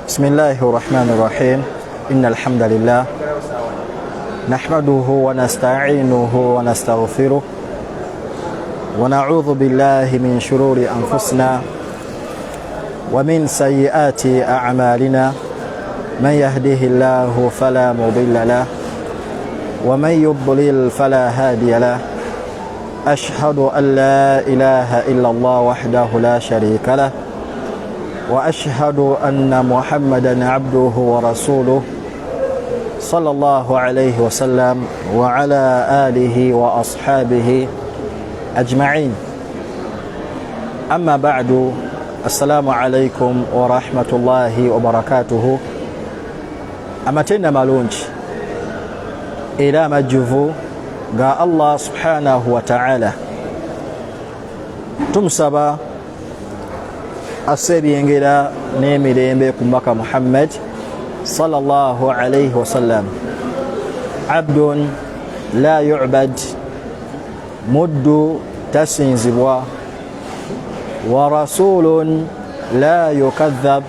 بسم الله الرحمن الرحيم إن الحمد لله نحمده ونستعينه ونستغفره ونعوذ بالله من شرور أنفسنا ومن سيئات أعمالنا من يهده الله فلا مضل له ومن يضلل فلا هادي له أشهد أن لا إله إلا الله وحده لا شريك له وأشهد أن محمدا عبده ورسوله صلى الله عليه وسلم وعلى آله وأصحابه أجمعين. أما بعد، السلام عليكم ورحمة الله وبركاته. أمتنا مالونج إلى مجفو قال الله سبحانه وتعالى تمسبا asebiyengera n'emirembe ku mbaka Muhammad sallallahu alayhi wasallam. Abdun la yu'bad, muddu tasinzibwa, wa rasulun la yukadhab,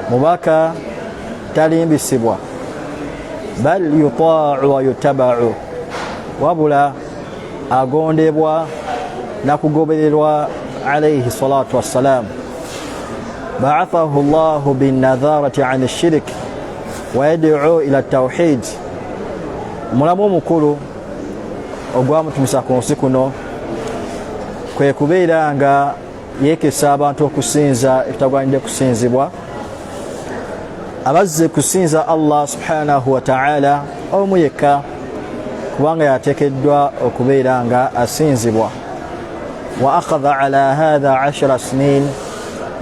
mubaka talimbisibwa, bal yuta'u wa yutaba'u, wabula agondebwa nakugobererwa alayhi salatu wassalam. بعثه الله بالنذارة عن الشرك ويدعو إلى التوحيد. mulamu mukulu ogwamutumisa ku nsi kuno kwe kubeera nga yekesa abantu okusinza ekitagwanidde kusinzibwa, abazze kusinza Allah subhanahu wa ta'ala omu yekka, kubanga yateekeddwa okubeera nga asinzibwa. wa akhadha ala hadha 10 sinin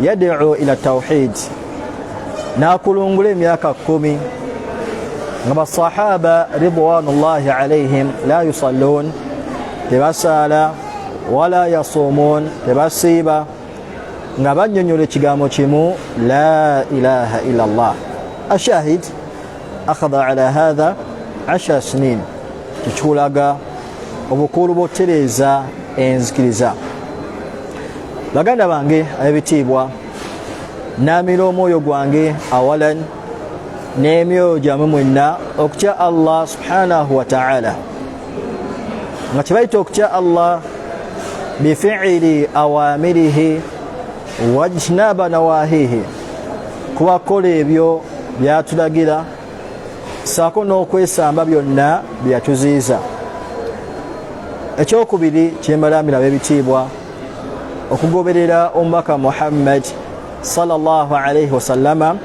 yad'u ila tawhid, nakulungula emyaka 10 nga basahaba ridwanullahi alayhim la yusallun, tebasala wala yasumun, tebasiba, nga banyonyola ekigambo kimu la ilaha illa Allah. ashahid akhadha ala hadha 10 sinin, kikulaga obukulu bw'okutereeza enzikiriza. baganda bange ebitiibwa, naamira omwoyo gwange awalan n'emyoyo gyammwe mwenna okutya Allah subhanahu wa ta'ala, nga kibayita okutya Allah bifi'ili awamirihi wajtinaba nawahihi, kubakola ebyo byatulagira saako n'okwesamba byonna byatuziiza. ekyokubiri kyembalamira ab'ebitiibwa, okugoberera omubaka Muhammad sallallahu alayhi wasallama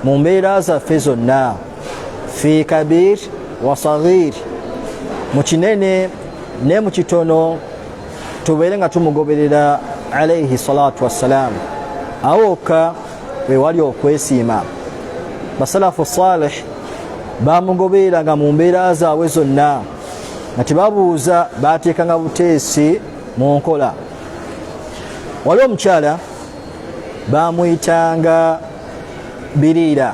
mu mbeera zaffe zonna, fi kabir wa saghir, mu kinene ne mu kitono, tubeere nga tumugoberera alayhi salatu wassalam. awokka we wali okwesiima. basalafu salih bamugobereranga mu mbeera zaabwe zonna, nga tebabuuza, bateekanga buteesi mu nkola. waliwo omukyala bamuyitanga Biriira.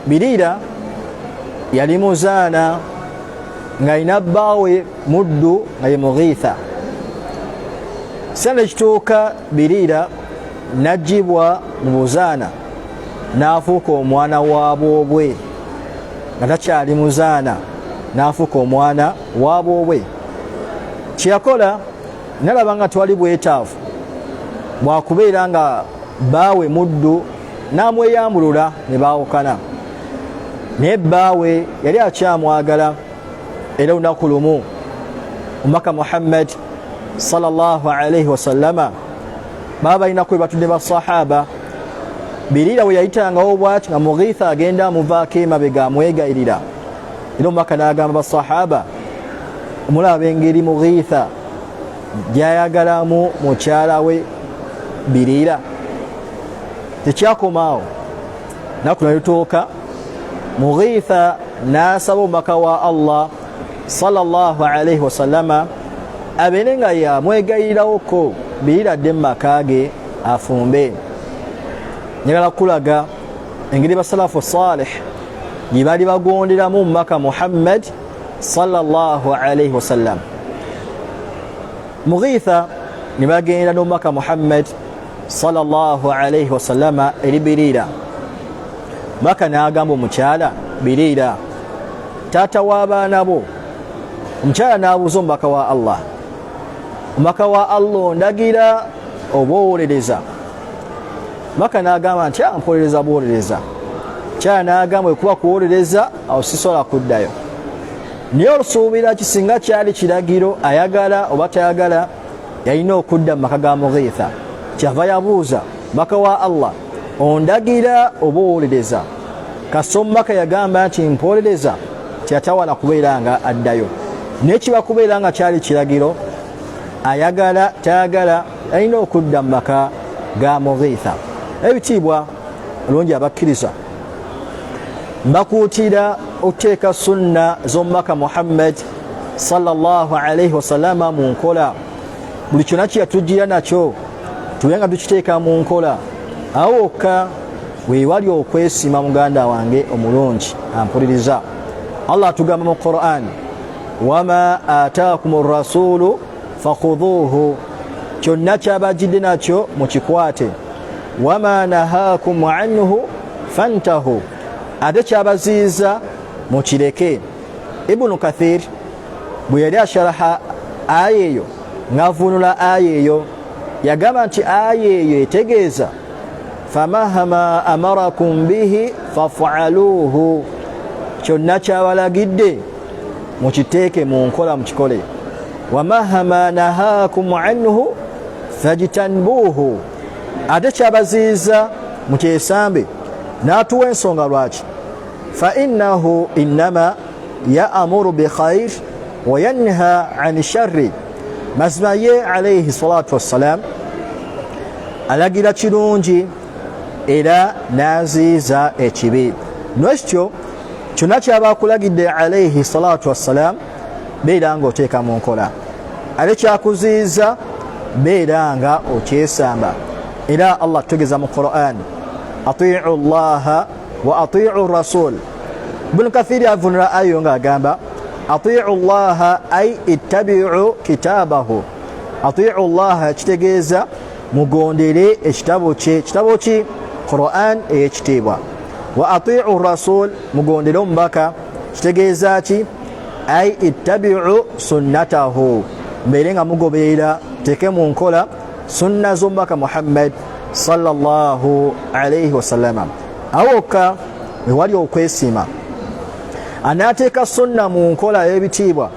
Biriira yali muzaana nga alina bbaawe muddu nga ye Mughiitha. Sala ekituuka Biriira n'aggyibwa mu buzaana, n'afuuka omwana wa bwobwe, nga takyali muzaana, n'afuuka omwana wa bwobwe. kyeyakola, nalaba nga twali bwetaavu bwakubeera nga bbaawe muddu, n'amweyambulula ne baawukana. naye bbaawe yali akyamwagala, era olunaku lumu omubaka Muhammad sallallahu alayhi wasallama baba balina kwe batudde basahaba. Biriira we yayitangawo bwati nga Mughiitha agenda amuvaako emabega amwegayirira, era omubaka n'agamba basahaba, omulaba engeri Mughiitha gy'ayagalamu mukyala we Biriira. tekyakomaawo, naku nalituuka Mughiitha n'asaba omubaka wa Allah sallallahu alayhi wasallama abeere nga yamwegayirawoko Biriira adde mu maka ge afumbe. njagala kulaga engeri basalafu salih gye bali bagonderamu omubaka Muhammad sallallahu alayhi wasallam. Mughiitha ne bagenda n'omubaka Muhammad sallallahu alayhi wasallama eri Biriira maka n'agamba omukyala biriira taata w'abaana bo. Omukyala n'abuuza omubaka wa Allah, omubaka wa Allah ondagira oba owolereza? Maka n'agamba nti mpolereza bwolereza. Omukyala n'agamba ekuba kuwolereza awo sisobola kuddayo. Naye olusuubira kisinga kyali kiragiro, ayagala oba tayagala yalina okudda mu maka ga Mughiitha. Kyava yabuuza omubaka wa Allah ondagira oba owolereza? Kasita omubaka yagamba nti mpolereza, tiyatawana kubeera nga addayo. Naye kiba kubeera nga kyali kiragiro, ayagala tayagala alina okudda mu maka ga Mughiitha. Ebitiibwa olungi abakkiriza, mbakuutira okuteeka sunna z'omubaka Muhammad sallallahu alaihi wasallama mu nkola. Buli kyonna kye yatujjira nakyo tube nga tukiteeka mu nkola. Awo wokka weewali okwesiima muganda wange omulungi ampuliriza. Allah atugamba mu Qur'an, wama ataakum rasulu fakhudhuhu, kyonna kyabajjidde nakyo mukikwate. Wama nahakum anhu fantahu, ate kyabaziiza mukireke. Ibnu Kathir bwe yali asharaha aya eyo ng'avunula aya eyo yagamba nti aya eyo etegeeza famahama amarakum bihi faf'aluhu, kyonna kyabalagidde mukiteeke mu nkola mukikole. Wamahama nahakum anhu fajtanbuhu, ate kyabaziiza mukyesambe. N'atuwa ensonga lwaki, fa innahu innama ya'muru bi khair wa yanha 'ani sharri. Mazima ye alayhi salatu wassalam alagira kirungi era n'aziiza ekibi. N'ekityo kyonna kyaba akulagidde alayhi salatu wassalam beera nga oteeka mu nkola, ate kyakuziiza beera nga okyesamba. Era Allah tutegeeza mu Qur'an, atii'u llaha wa atii'u rasul. Ibn Kathir avunula ayo ng'agamba atii'u llaha ay ittabi'u kitabahu. Atii'u llaha kitegeeza mugondere ekitabo kye. Kitabo ki? Qur'an ey'ekitiibwa. Wa atii'u rasul, mugondere omubaka. Kitegeeza ki? Ay ittabi'u sunnatahu, mbeere nga mugoberera teke mu nkola sunna z'omubaka Muhammad sallallahu alaihi wasallama. Awokka wewali okwesiima, anaateeka sunna mu nkola y'ebitiibwa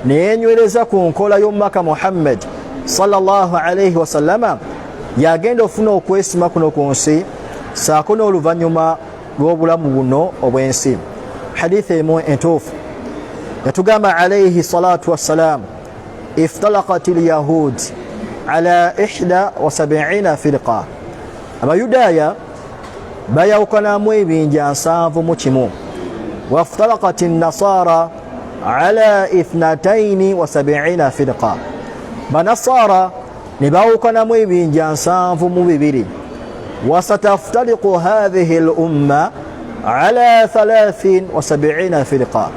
neyenywereza ku nkola y'omubaka Muhammad sallallahu alaihi wasallama, yagenda ofuna okwesiima kuno ku nsi saako n'oluvannyuma lw'obulamu buno obw'ensi. Hadithi emu entuufu yatugamba alaihi salatu wassalam, iftalaqat alyahud ala 71 firqa. Abayudaaya bayawukanamu ebinja 71. Waftalaqat an-nasara ala 72 firqa. Banasara ne bawukanamu ebinja 72. Wasataftariqu hadhihi al-umma ala 73 firqa.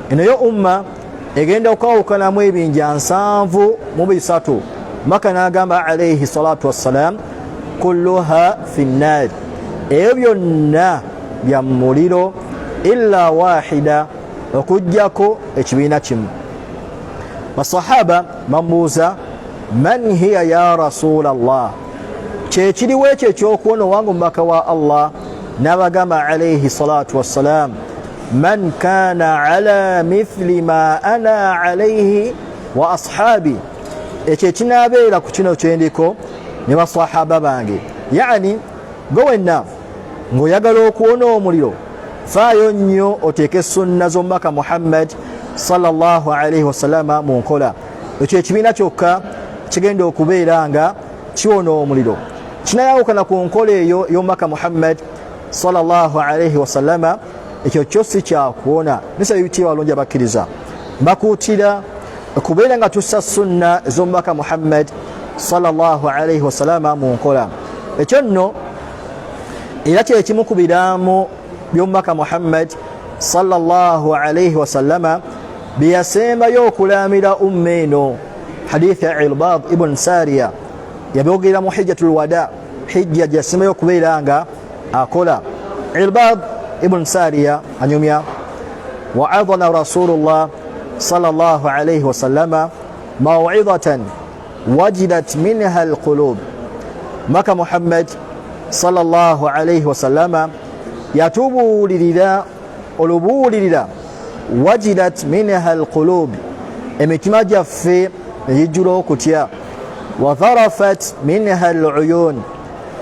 Eno yo umma egenda okawukanamu ebinja 73. Maka n'agamba alayhi salatu wassalam, kulluha fi nnar, ebyo byonna bya muliro illa wahida, okujjako ekibiina kimu. Basahaba bamubuuza, man hiya ya rasul Allah, kyekiriwo ekyo ekyokuwona wange omubaka wa Allah? N'abagamba alayhi salatu wassalam, man kana ala mithli ma ana alayhi wa ashabi, ekyo ekinabeera ku kino kyendiko ne basahaba bange. Yani gwe wenna ng'oyagala okuwona omuliro, faayo nnyo oteeke sunna z'omubaka Muhammad sallallahu alaihi wasallama mu nkola. Ekyo ekibiina kyokka kigenda okubeera nga kiwona omuliro. Kinayawukana ku nkola eyo y'omubaka Muhammad sallallahu alaihi wasallama, ekyo kyo si kyakuwona. Nisa ebitiibwa balungi abakkiriza, mbakuutira okubeera nga tussa sunna z'omubaka Muhammad sallallahu alaihi wasallama mu nkola. Ekyo nno era kye kimu ku biraamo by'omubaka Muhammad sallallahu alaihi wasallama bye yasembayo okulamira umma eno. Hadithi ya Irbad ibn Sariya yabyogera mu hijjatul wada, hijja gye yasembayo okubeera nga akola. Irbad ibn Sariya anyumya wa'adhana Rasulullah sallallahu alayhi wa sallama maw'idatan wajidat minha alqulub. Maka Muhammad sallallahu alayhi wa sallama yatubuulirira olubuulirira wajidat minha alqulub, emitima gyaffe nejijjula okutya, wa dharafat minha aluyun,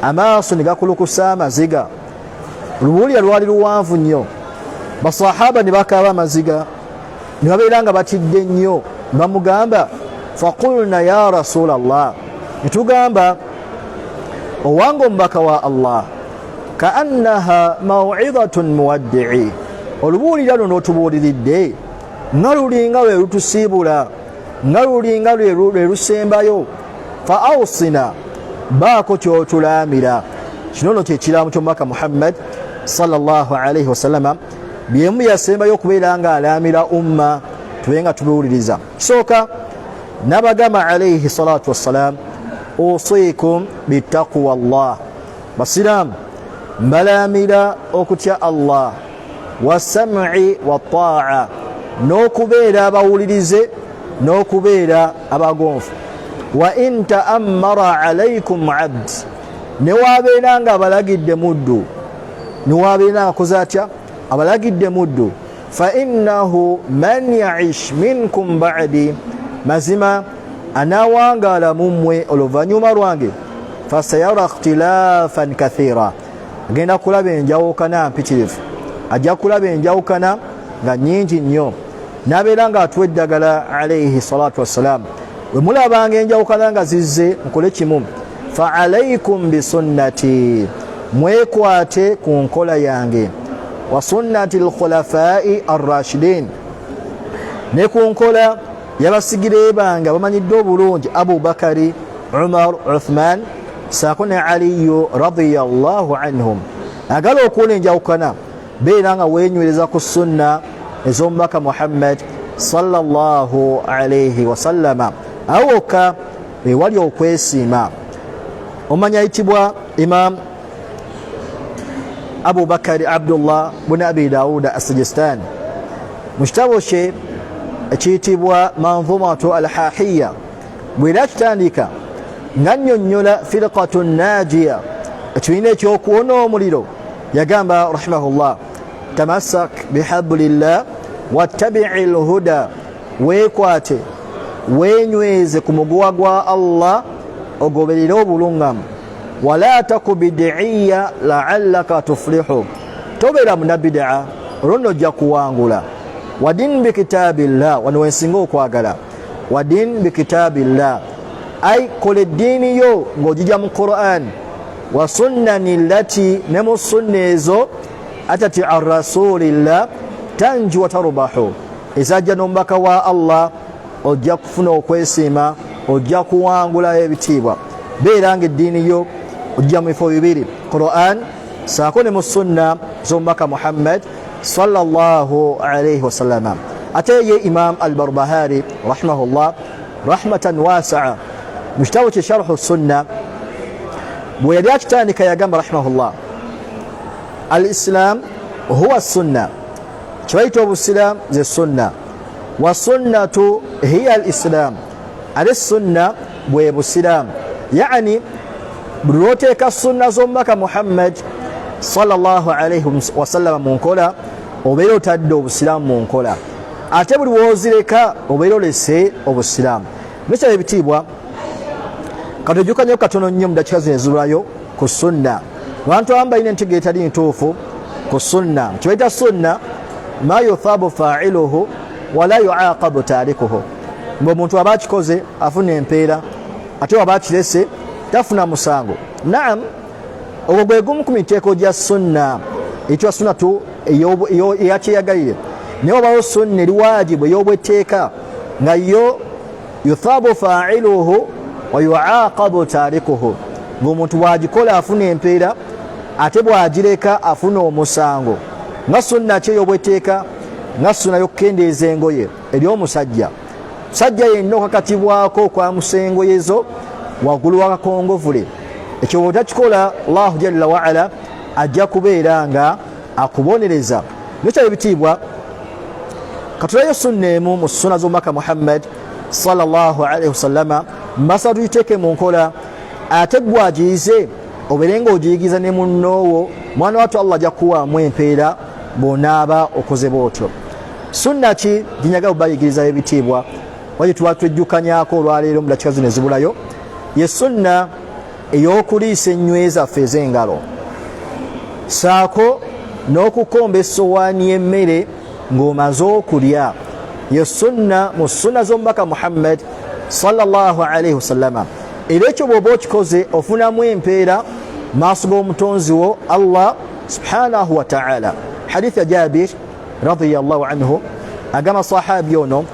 amaaso ne gakulukusa amaziga. Olubuulira lwali luwanvu nnyo, basahaba ne bakaaba amaziga ne babeera nga batidde nnyo, bamugamba faqulna ya rasulallah, ne tugamba owange omubaka wa Allah, kaannaha maw'idatun muwaddi'i, olubuulira luno otubuuliridde nga lulinga lwe lutusiibula, nga lulinga lwe lusembayo, fa awsina, baako kyotulaamira. Kino nno kyekiraamo ky'omubaka Muhammad sallallahu alayhi wasallama byemu yasembayo okubeera nga alaamira umma tube nga tubiwuliriza. Kisooka nabagamba alayhi salatu wassalam, usiikum bitaqwa Allah, basiraamu mbalaamira okutya Allah, wasam'i wattaa'a, n'okubeera abawulirize n'okubeera abagonfu. Wa in ta'ammara alaykum abd, newabeera nga abalagidde muddu, newabeera nga akoze atya abalagidde muddu, fa innahu man ya'ish minkum ba'di, mazima anawangaala mummwe oluvannyuma lwange, fasayara ikhtilafan kathira, agenda kulaba enjawukana mpitirivu, ajja kulaba enjawukana nga nnyingi nnyo. Nabeera nga atuwa eddagala alayhi salatu wassalam, bwe mulabanga enjawukana nga zizze, mukole kimu, fa alaykum bisunnati, mwekwate ku nkola yange, wa sunnati alkhulafai arrashidin, ne ku nkola yabasigire bange bamanyiddwe obulungi, Abu Bakari, Umar, Uthman, saako ne Aliyu radiyallahu anhum. Agala okuwona enjawukana, beera nga weenywereza ku sunna ez'omubaka Muhammad sallallahu alayhi wasallama, awoka ewali okwesiima. Omanya ayitibwa Imam Abu Bakari Abdullah bin Abi Dawuda as-Sijistani, mu kitabo kye ekiyitibwa Manzumatu al-Hahiyya, bw'era kitandika ng'annyonnyola firqatu najiya, ekibiina ekyokuwona omuliro, yagamba rahimahullah, tamassak bihablillah wattabi'i lhuda, weekwate weenyweze ku muguwa gwa Allah, ogoberere obuluŋŋamu, wala taku bid'iya la'allaka tuflihu, tobeera munabbidaa olwo nno ojja kuwangula. Wadin bikitabillah, wano wensinga okwagala, wadin bikitabillah, ay kola eddiini yo ng'ogijja mu Qur'an, wa sunnani allati, ne mu sunna ezo, atati an rasulillah, tanju wa tarubahu, ezajja n'omubaka wa Allah, ojja kufuna okwesiima, ojja kuwangula ebitiibwa. Beera nga eddiini yo ojja mu bifo bibiri, Qur'an saako ne mu sunna z'omubaka Muhammad sallallahu alayhi wasallama. Ate ye Imam al-Barbahari rahimahullah rahmatan wasi'a, mu kitabo kye sharhu sunna, bwe yali akitandika yagamba rahimahullah, al-islam huwa sunna, kibayita obusiraamu ze sunna, wa sunnatu hiya al-islam, ate sunna bwe busiraamu. Yani buli lwoteeka sunna z'omubaka Muhammad sallallahu alayhi wasallama mu nkola, obeera otadde obusiraamu mu nkola, ate buli woozireka obeera olese obusiraamu. Mikyalo ebitiibwa, katujjukanyo katono nnyo mu dakiika zino ezibulayo ku sunna. Abantu abamu balina entegeera etali ntuufu ku sunna. Kibayita sunna ma yuthabu fa'iluhu wala yu'aqabu tarikuhu, ng'omuntu aba akikoze afuna empeera, ate waba akirese tafuna musango. Naam, ogwo gwe gumu ku miteeko gya sunna, ekitwa sunnatu eyakyeyagalire. Naye obawo sunna eri waajibu ey'obwetteeka, nga yo yuthabu fa'iluhu wa yu'aqabu tarikuhu, ng'omuntu bw'agikola afuna empeera, ate bw'agireka afuna omusango. Nga sunna ki ey'obwetteeka? Nga sunna y'okukendeeza engoye eri omusajja. Musajja yenna okakatibwako okwamusa engoye zo waggulu w'akakongovule, ekyo bw'otakikola Allahu jalla wa ala ajja kubeera nga akubonereza. Nekyo ebitiibwa katulayo sunna emu mu sunna z'omubaka Muhammad sallallahu alaihi wasallama mbasa tuyiteeke mu nkola, ate gwe agiyize obeere ng'ogiyigiza ne munnoowo, mwana wattu Allah ajja kuwaamu empeera bw'onaaba okoze bw'otyo. Sunna ki ginyaga obayigiriza ebitiibwa wali tuba twejjukanyaako olwaleero mu dakika zino ezibulayo? Ye sunna ey'okuliisa ennywe zaffe ez'engalo saako n'okukomba essowaani y'emmere ng'omaze okulya. Ye sunna mu sunna z'omubaka Muhammad sallallahu alaihi wasallama. Era ekyo bw'oba okikoze ofunamu empeera maaso g'omutonzi wo Allah subhanahu wa ta'ala. Hadith ya Jabir radiyallahu anhu agama sahabi ono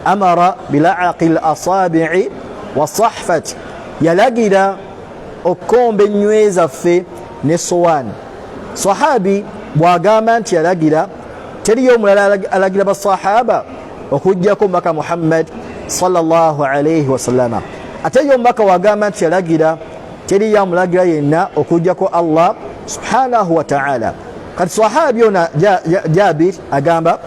amara bila'aqi al-asabi'i wa sahfat, yalagira okukomba ennywe zaffe ne sowaani. Sahabi bw'agamba nti yalagira, teriyo omulala alagira basahaba okujjako omubaka Muhammad sallallahu alaihi wasallama. Ate ye omubaka wagamba nti yalagira, teriyo amulagira yenna okujjako Allah subhanahu wa ta'ala. Kati sahabi ono Jabir agamba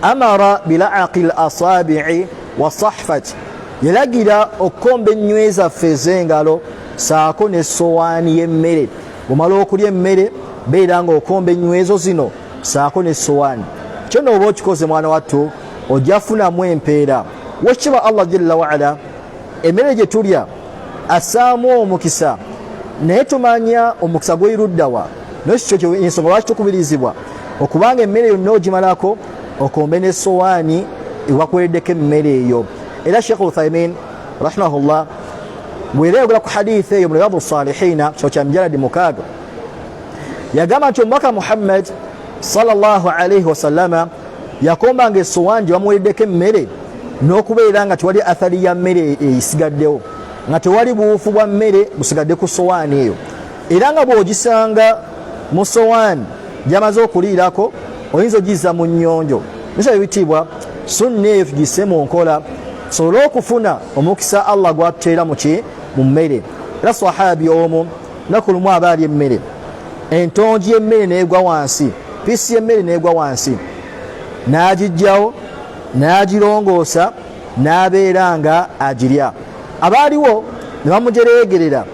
amara bila'aqi al-asabi'i wa sahfat, yalagira okukomba ennywe zaffe ez'engalo saako n'essowaani y'emmere. Bw'omala okulya emmere beera ng'okomba ennywe ezo zino saako n'essowaani. Kyo n'oba okikoze mwana wattu ojja funamu empeera. Wekiba Allah jalla wa ala emmere gye tulya assaamu omukisa, naye tumanya omukisa gw'eruddawa. Nekyo ensonga lwaki tukubirizibwa okubanga emmere yonna ogimalako okombe n'essowaani ewakuwereddeko emmere eyo. Era Sheikh Uthaymin rahimahullah bw'era yogera ku hadith eyo mu Riyadus Salihin kyo kya mujaladi 6 yagamba nti omubaka Muhammad sallallahu alaihi wasallama yakombanga essowaani gye bamuwereddeko emmere n'okubeera nga tewali athari ya mmere eyisigaddewo, nga tewali buwufu bwa mmere busigadde ku ssowaani eyo. Era nga bw'ogisanga mu ssowaani gy'amaze okuliirako oyinza ogizza mu nnyonjo. Nekyo ebitiibwa sunna eyo tugisse mu nkola tusobole okufuna omukisa Allah gwatuteera mu mmere. Era sahabi omu lunaku lumu aba alya emmere, entongi y'emmere n'egwa wansi, piisi y'emmere n'egwa wansi, n'agijjawo n'agirongoosa n'abeera nga agirya. Abaaliwo ne bamujereegerera,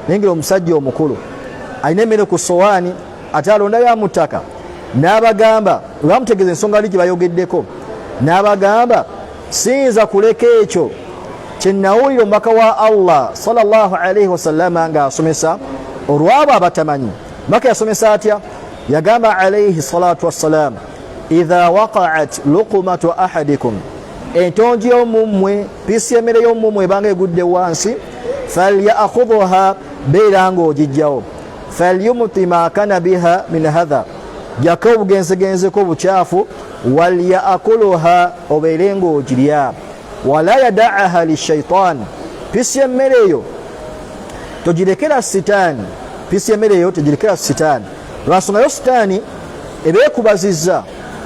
nengera omusajja omukulu alina emmere ku ssowaani ate alondayo mu ttaka, n'abagamba bwe bamutegeeza ensonga li gye bayogeddeko, n'abagamba siyinza kuleka ekyo kye nawulira omubaka wa Allah sallallahu alaihi wasallama ng'asomesa olwabo abatamanyi. Maka yasomesa atya? Yagamba alaihi salatu wassalam, idha waqa'at luqmatu ahadikum, entongi y'omumwe, piisi y'emmere y'omumwe ebanga egudde wansi, falyakhudhuha, beera ng'ogijjawo, falyumti ma kana biha min hadha, jjako obugenzegenzeko obukyafu, walyakuluha, obeere ng'ogirya, wala yada'aha lishaitan, piisi y'emmere eyo togirekera sitaani, piisi y'emmere eyo togirekera sitaani. Lwansonga yo sitaani ebeekubazizza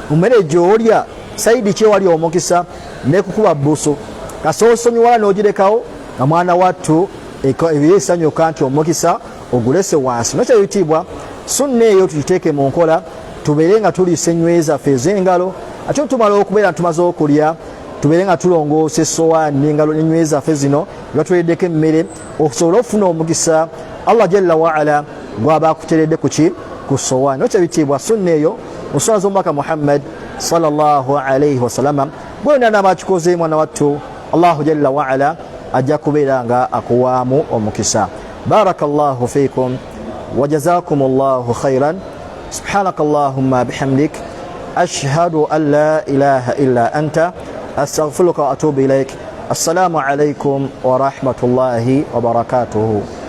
mu mmere gy'olya sayidi kyewali omukisa nekukuba buso, kasoosonyiwala n'ogirekawo nga mwana wattu ebyesanyuka nti omukisa ogulese wansi. Nekyo ebitiibwa sunna eyo tugiteeke mu nkola, tubeere nga tuliisa ennywe zaffe ez'engalo, ate tumala okubeera nga tumaze okulya tubeere nga tulongoosa essowaani n'engalo n'ennywe zaffe zino ebatuwereddeko emmere okusobola okufuna omukisa Allah jalla wa ala gw'aba akuteredde ku ssowaani. Nekyo ebitiibwa sunna eyo mu sunna z'omubaka Muhammad sallallahu alaihi wasallama gwena n'abakikoze mwana wattu Allahu jalla wa ala ajja kubeera nga akuwaamu omukisa. Barakallahu fiikum wa jazakumullahu khairan. Subhanakallahumma bihamdik ashhadu an la ilaha illa anta astaghfiruka wa atubu ilaik. Assalamu alaikum wa rahmatullahi wa barakatuhu.